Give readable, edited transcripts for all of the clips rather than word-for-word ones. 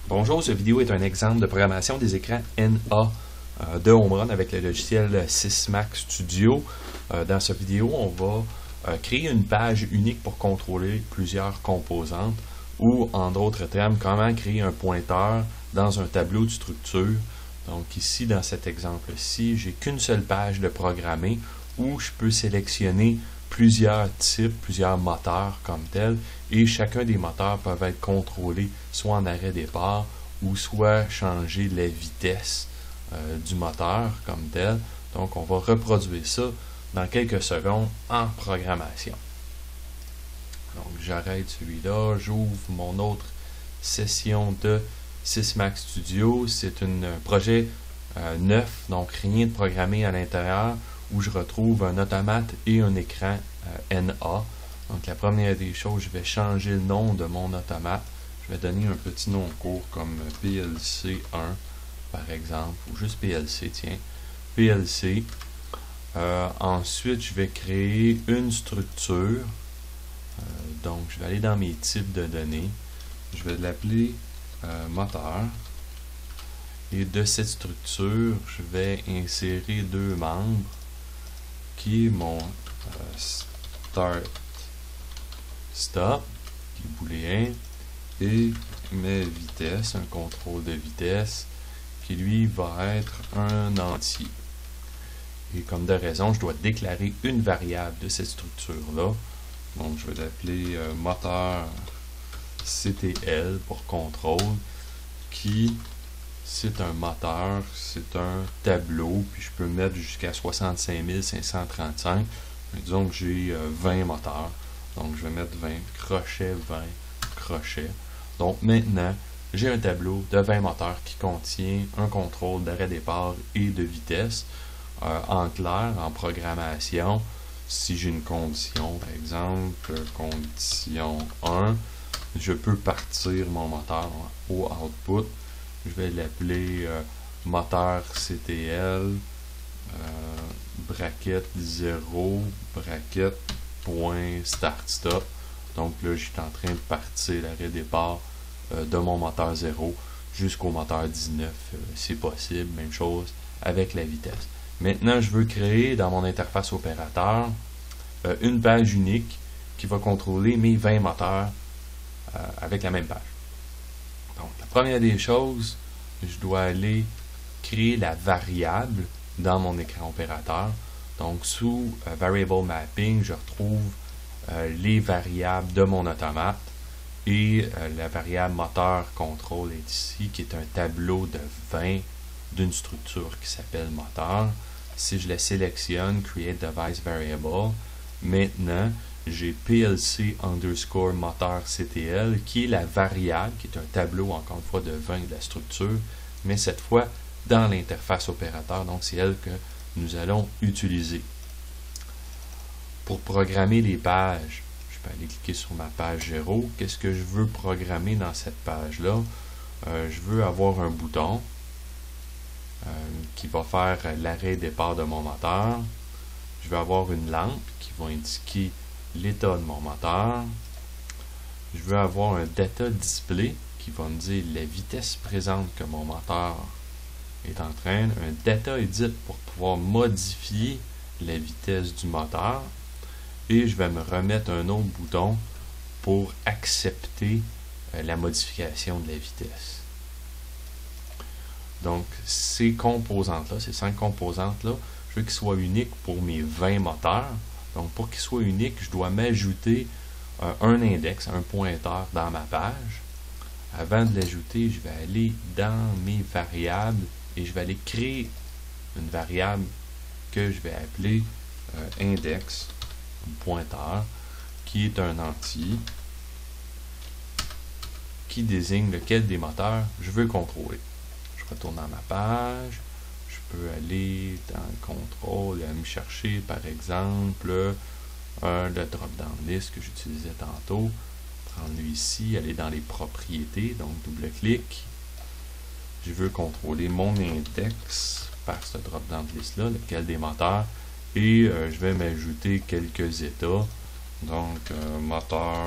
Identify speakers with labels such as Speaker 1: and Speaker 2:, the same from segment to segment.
Speaker 1: Bonjour, cette vidéo est un exemple de programmation des écrans NA de Home avec le logiciel Sysmax Studio. Dans cette vidéo, on va créer une page unique pour contrôler plusieurs composantes ou, en d'autres termes, comment créer un pointeur dans un tableau de structure. Donc ici, dans cet exemple-ci, j'ai qu'une seule page de programmer où je peux sélectionner plusieurs types, plusieurs moteurs comme tels, et chacun des moteurs peuvent être contrôlés soit en arrêt départ ou soit changer la vitesse du moteur comme tel. Donc on va reproduire ça dans quelques secondes en programmation. Donc j'arrête celui-là, j'ouvre mon autre session de Sysmax Studio. C'est un projet neuf, donc rien de programmé à l'intérieur, où je retrouve un automate et un écran NA. Donc la première des choses, je vais changer le nom de mon automate. Je vais donner un petit nom court comme PLC1 par exemple, ou juste PLC, tiens, PLC. Ensuite, je vais créer une structure. Donc je vais aller dans mes types de données. Je vais l'appeler moteur. Et de cette structure, je vais insérer deux membres qui est mon start stop qui est booléen et mes vitesses, un contrôle de vitesse qui lui va être un entier. Et comme de raison, je dois déclarer une variable de cette structure-là. Donc je vais l'appeler moteur CTL pour contrôle, qui c'est un moteur, c'est un tableau, puis je peux mettre jusqu'à 65 535. Mais disons que j'ai 20 moteurs, donc je vais mettre 20 crochets, 20 crochets. Donc maintenant, j'ai un tableau de 20 moteurs qui contient un contrôle d'arrêt départ et de vitesse. En clair, en programmation, si j'ai une condition, par exemple, condition 1, je peux partir mon moteur au output. Je vais l'appeler moteur CTL, bracket 0, bracket point start stop. Donc là, je suis en train de partir l'arrêt départ de mon moteur 0 jusqu'au moteur 19. C'est possible, même chose avec la vitesse. Maintenant, je veux créer dans mon interface opérateur une page unique qui va contrôler mes 20 moteurs avec la même page. Donc, la première des choses, je dois aller créer la variable dans mon écran opérateur. Donc, sous Variable Mapping, je retrouve les variables de mon automate et la variable moteur contrôle est ici, qui est un tableau de 20 d'une structure qui s'appelle moteur. Si je la sélectionne, Create Device Variable, maintenant, j'ai PLC underscore moteur CTL qui est la variable, qui est un tableau encore une fois de 20 de la structure, mais cette fois dans l'interface opérateur, donc c'est elle que nous allons utiliser. Pour programmer les pages, je peux aller cliquer sur ma page 0. Qu'est-ce que je veux programmer dans cette page-là? Je veux avoir un bouton qui va faire l'arrêt départ de mon moteur. Je vais avoir une lampe qui va indiquer l'état de mon moteur. Je veux avoir un data display qui va me dire la vitesse présente que mon moteur est en train. Un data edit pour pouvoir modifier la vitesse du moteur. Et je vais me remettre un autre bouton pour accepter la modification de la vitesse. Donc, ces composantes-là, ces 5 composantes-là, je veux qu'ils soient uniques pour mes 20 moteurs. Donc, pour qu'ils soient uniques, je dois m'ajouter un index, un pointeur dans ma page. Avant de l'ajouter, je vais aller dans mes variables et je vais aller créer une variable que je vais appeler index, pointeur, qui est un entier qui désigne lequel des moteurs je veux contrôler. Je retourne dans ma page. Je peux aller dans le contrôle et me chercher par exemple le drop-down list que j'utilisais tantôt. Prendre lui ici, aller dans les propriétés, donc double-clic. Je veux contrôler mon index par ce drop-down list-là, lequel des moteurs, et je vais m'ajouter quelques états. Donc moteur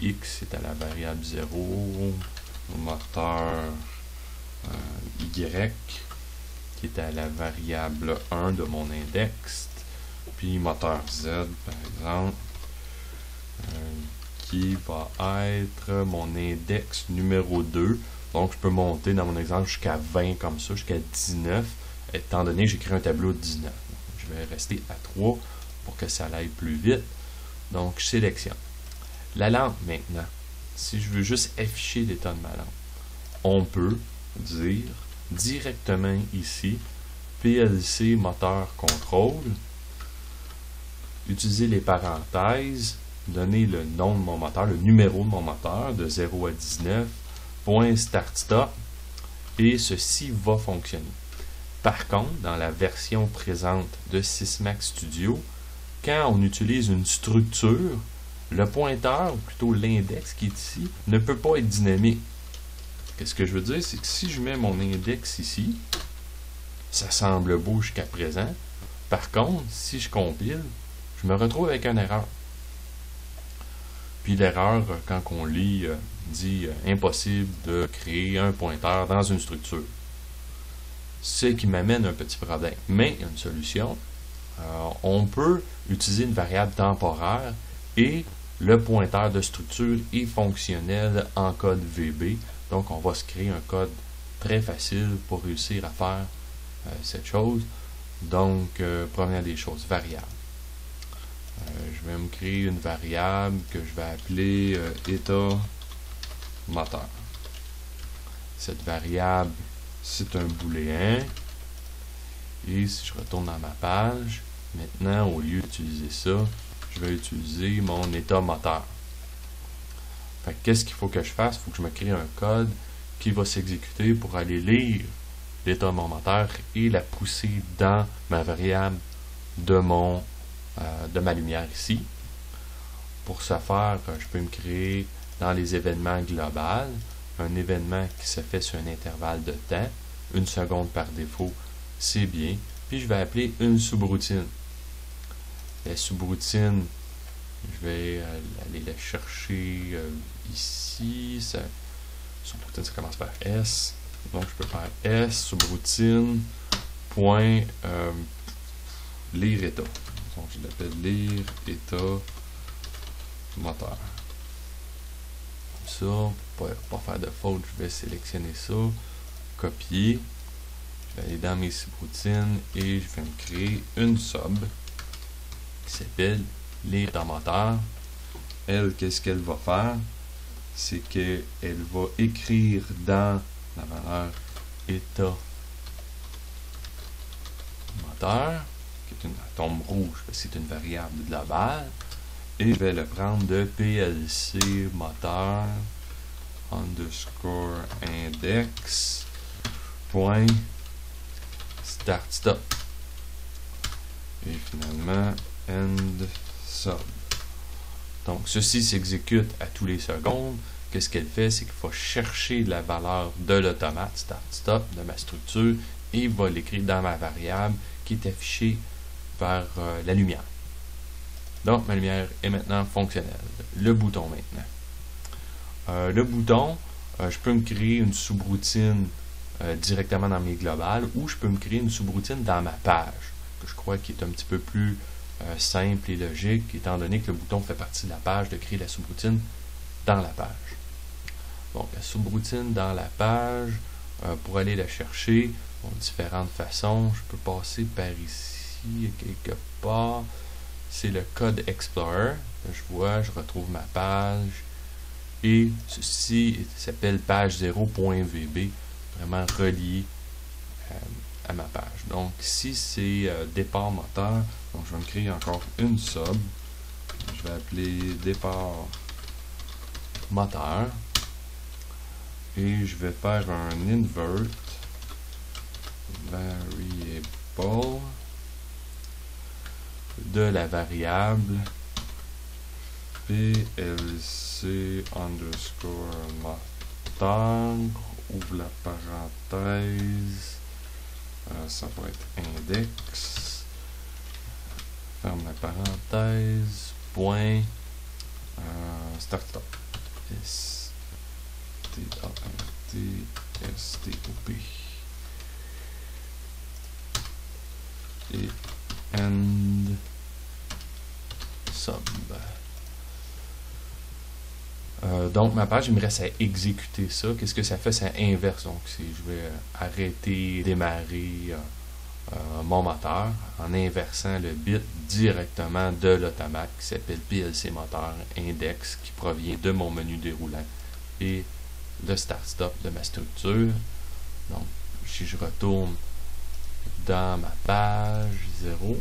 Speaker 1: X est à la variable 0, moteur Y, qui est à la variable 1 de mon index, puis moteur Z, par exemple, qui va être mon index numéro 2. Donc, je peux monter dans mon exemple jusqu'à 20 comme ça, jusqu'à 19, étant donné que j'ai créé un tableau de 19. Je vais rester à 3 pour que ça aille plus vite. Donc, je sélectionne. La lampe, maintenant, si je veux juste afficher l'état de ma lampe, on peut dire directement ici, PLC moteur contrôle, utiliser les parenthèses, donner le nom de mon moteur, le numéro de mon moteur, de 0 à 19, point start-stop, et ceci va fonctionner. Par contre, dans la version présente de Sysmax Studio, quand on utilise une structure, le pointeur, ou plutôt l'index qui est ici, ne peut pas être dynamique. Qu'est-ce que je veux dire? C'est que si je mets mon index ici, ça semble beau jusqu'à présent. Par contre, si je compile, je me retrouve avec une erreur. Puis l'erreur, quand on lit, dit impossible de créer un pointeur dans une structure. Ce qui m'amène un petit problème. Mais il y a une solution. On peut utiliser une variable temporaire et le pointeur de structure est fonctionnel en code VB. Donc, on va se créer un code très facile pour réussir à faire cette chose. Donc, première des choses, variable. Je vais me créer une variable que je vais appeler état moteur. Cette variable, c'est un booléen. Et si je retourne dans ma page, maintenant, au lieu d'utiliser ça, je vais utiliser mon état moteur. Fait qu'est-ce qu'il faut que je fasse? Il faut que je me crée un code qui va s'exécuter pour aller lire l'état de mon moteur et la pousser dans ma variable de ma lumière ici. Pour ce faire, je peux me créer dans les événements globaux un événement qui se fait sur un intervalle de temps, 1 seconde par défaut, c'est bien. Puis je vais appeler une subroutine. La subroutine, je vais aller la chercher ici. Subroutine, ça commence par S. Donc je peux faire S, subroutine, point, lire état. Donc je l'appelle lire état moteur. Ça, pour pas faire de faute, je vais sélectionner ça, copier. Je vais aller dans mes subroutines et je vais me créer une sub qui s'appelle lire état moteur. Elle, qu'est-ce qu'elle va faire? C'est qu'elle va écrire dans la valeur état moteur, qui est une tombe rouge, c'est une variable globale, et je vais le prendre de PLC moteur underscore index point start stop et finalement end sub. Donc ceci s'exécute à tous les secondes. Qu'est-ce qu'elle fait? C'est qu'il faut chercher la valeur de l'automate start stop de ma structure et il va l'écrire dans ma variable qui est affichée par la lumière. Donc ma lumière est maintenant fonctionnelle. Le bouton maintenant. Le bouton, je peux me créer une subroutine directement dans mes globales ou je peux me créer une subroutine dans ma page, que je crois qui est un petit peu plus simple et logique, étant donné que le bouton fait partie de la page, de créer la subroutine dans la page. Donc la subroutine dans la page, pour aller la chercher, différentes façons, je peux passer par ici quelque part. C'est le Code Explorer. Je vois, je retrouve ma page. Et ceci s'appelle page 0.vb, vraiment relié à ma page. Donc ici, c'est départ moteur. Donc je vais me créer encore une sub. Je vais appeler départ moteur. Et je vais faire un invert variable de la variable PLC underscore moteur, ouvre la parenthèse, ça va être index, ferme la parenthèse, point, start stop. CSTOP et end sub. Donc ma page, il me reste à exécuter ça. Qu'est-ce que ça fait? Ça inverse. Donc si je vais arrêter, démarrer mon moteur en inversant le bit directement de l'automate qui s'appelle PLC moteur index, qui provient de mon menu déroulant et le start-stop de ma structure. Donc si je retourne dans ma page 0,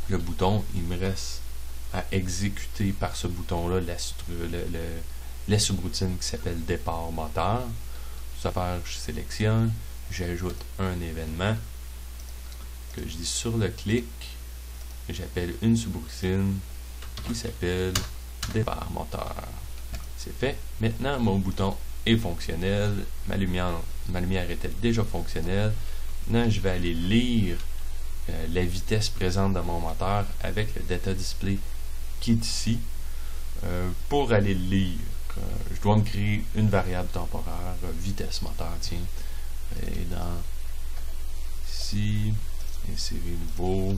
Speaker 1: le bouton, il me reste à exécuter par ce bouton-là la subroutine qui s'appelle départ moteur. Ça fait, je sélectionne, j'ajoute un événement que je dis sur le clic, j'appelle une subroutine qui s'appelle départ moteur. C'est fait. Maintenant, mon bouton est fonctionnel. Ma lumière était déjà fonctionnelle. Maintenant, je vais aller lire la vitesse présente dans mon moteur avec le data display qui est ici. Pour aller lire, je dois me créer une variable temporaire, vitesse moteur, tiens. Et dans ici, insérer nouveau,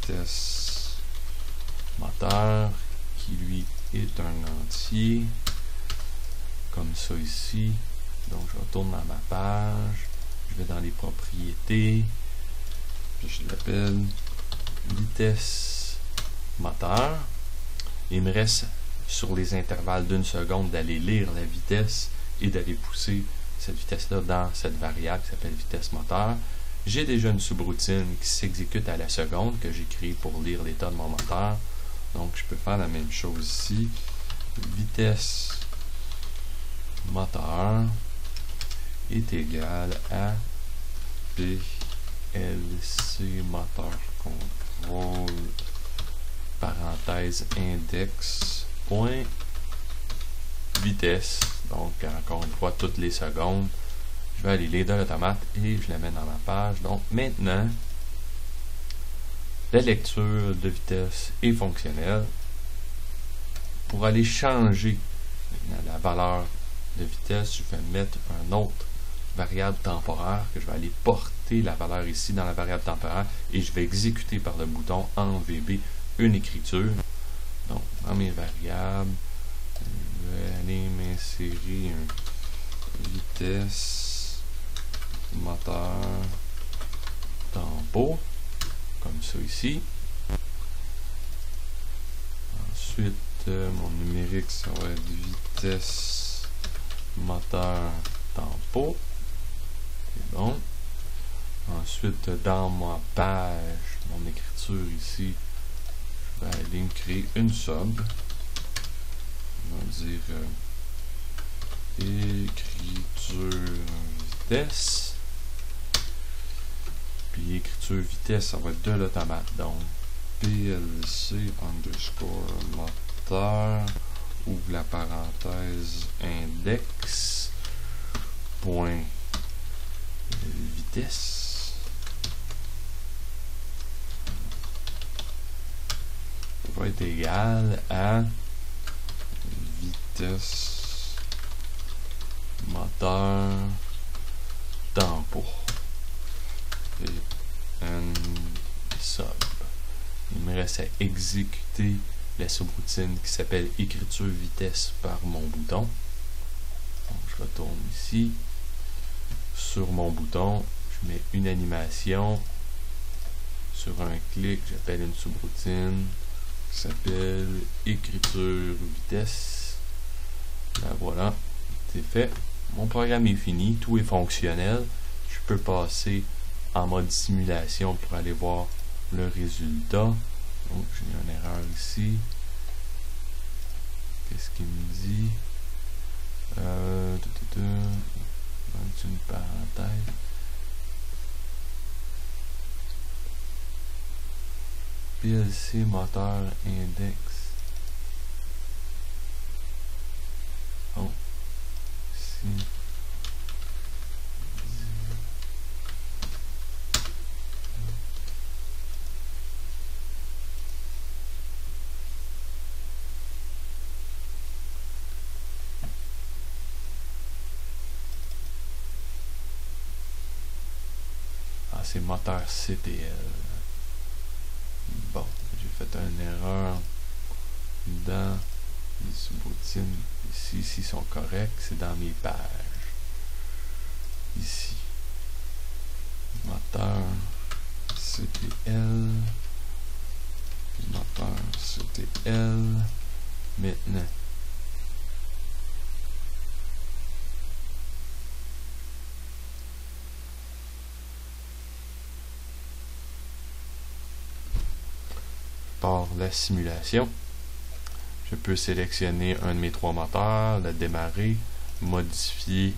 Speaker 1: vitesse moteur, qui lui est un entier, comme ça ici. Donc je retourne dans ma page, je vais dans les propriétés, je l'appelle vitesse moteur. Il me reste sur les intervalles d'une seconde d'aller lire la vitesse et d'aller pousser cette vitesse-là dans cette variable qui s'appelle vitesse moteur. J'ai déjà une subroutine qui s'exécute à la seconde que j'ai créée pour lire l'état de mon moteur. Donc je peux faire la même chose ici. Vitesse moteur est égal à PLC moteur contrôle parenthèse index point vitesse. Donc encore une fois, toutes les secondes, je vais aller lire dans l'automate et je la mets dans ma page. Donc maintenant, la lecture de vitesse est fonctionnelle. Pour aller changer la valeur de vitesse, je vais mettre un autre variable temporaire que je vais aller porter la valeur ici dans la variable temporaire et je vais exécuter par le bouton envb une écriture. Donc dans mes variables, je vais aller m'insérer un vitesse moteur tempo comme ça ici. Ensuite mon numérique, ça va être vitesse moteur tempo. C'est bon. Ensuite dans ma page, mon écriture ici, je vais aller me créer une sub. On va dire écriture vitesse. Puis écriture vitesse, ça va être de l'automate. Donc PLC underscore moteur, ouvre la parenthèse index point vitesse. Ça va être égal à vitesse moteur tempo et un sub. Il me reste à exécuter la subroutine qui s'appelle écriture vitesse par mon bouton. Donc je retourne ici sur mon bouton, je mets une animation sur un clic, j'appelle une subroutine qui s'appelle écriture vitesse. Là, voilà, c'est fait. Mon programme est fini, tout est fonctionnel. Je peux passer en mode simulation pour aller voir le résultat. Donc j'ai une erreur ici. Qu'est-ce qu'il me dit? Une parenthèse. PLC moteur index. Oh, ici. c'est moteur CTL. Bon, j'ai fait une erreur dans les sous-boutines. Ici sont corrects, c'est dans mes pages. Ici, moteur CTL, moteur CTL. Maintenant, par la simulation, je peux sélectionner un de mes 3 moteurs, le démarrer, modifier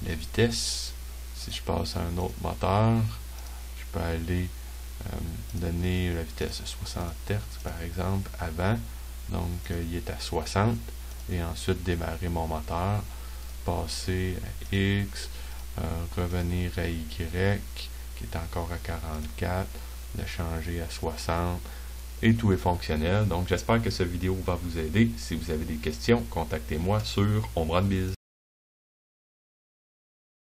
Speaker 1: la vitesse. Si je passe à un autre moteur, je peux aller donner la vitesse de 60 Hz par exemple avant, donc il est à 60, et ensuite démarrer mon moteur, passer à X, revenir à Y qui est encore à 44, le changer à 60, et tout est fonctionnel. Donc j'espère que cette vidéo va vous aider. Si vous avez des questions, contactez-moi sur OmbronBiz.